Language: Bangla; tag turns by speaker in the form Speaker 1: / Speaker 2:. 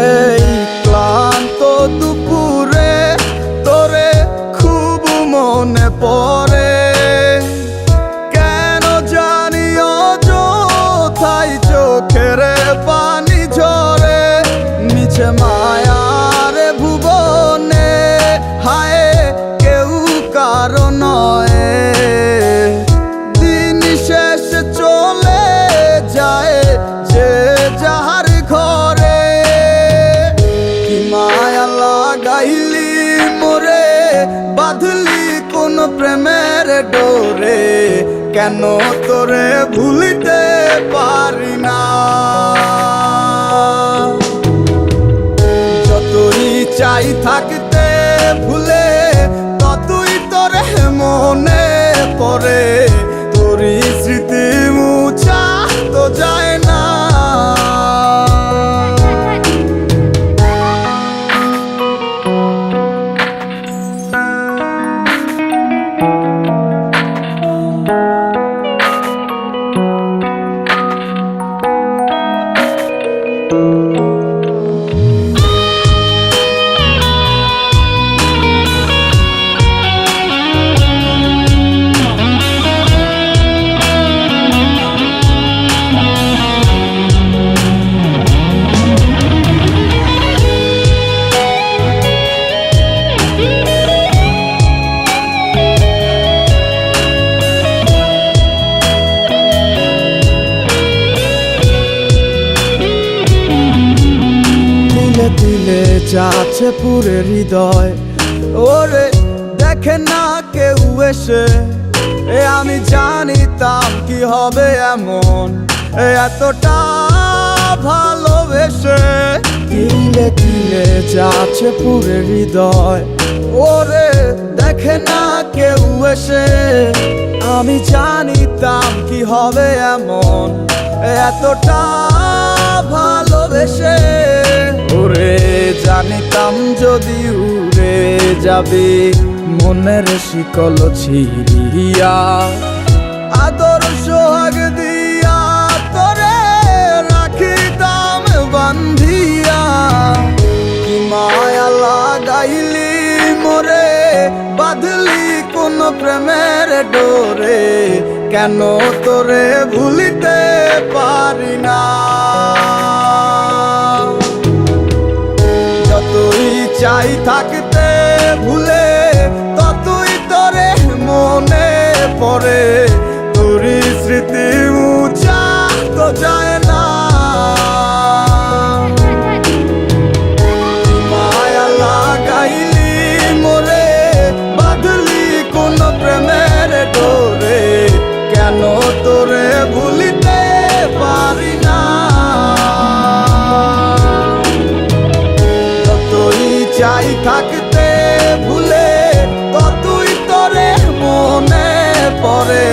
Speaker 1: এই ক্লান্ত দুপুরে তোরে খুব মনে পড়ে, কেন জানি অযথাই চোখের পানি ঝরে। নিচে মায়ার ভুবনে হায় কেউ কারো নয়, দিন শেষ চলে যায় যে যাহার ঘরে। কি মায়া লাগাইলি মোরে, বাঁধলি কোন প্রেমের ডোরে, কেন তোরে ভুলিতে পারি না। যতই চাই থাকতে ভুলে, ততই তোরে মনে পড়ে। তোরই স্মৃতি মুছা তো যায় না। দিলে যাচ্ছে পুরে হৃদয়, ওরে দেখে না কেউ এসে। আমি জানিতাম কি হবে এমন, এতটা ভালোবেসে। দিলে দিলে যাচ্ছে পুরে হৃদয়, ওরে দেখে না কেউ এসে। আমি জানিতাম কি হবে এমন, এতটা ভালোবেসে। ওরে জানিতাম যদি উড়ে যাবি মনের শিকল ছিড়িয়া, আদর সোহাগ দিয়া তোরে রাখিতাম বান্ধিয়া। কি মায়া লাগাইলি মোরে, বাঁধলি কোন প্রেমের ডোরে, কেন তোরে ভুলিতে পারি না। যতই চাই থাকতে ভুলে, ততই তোরে মনে পড়ে। তোরই স্মৃতি মুছা তো যায় না। মায়া লাগাইলি মোরে, বাঁধলি কোন প্রেমের ডোরে, কেন তোরে ভুলিতে পারি না। চাই থাকতে ভুলে, ততই তোরে মনে পড়ে।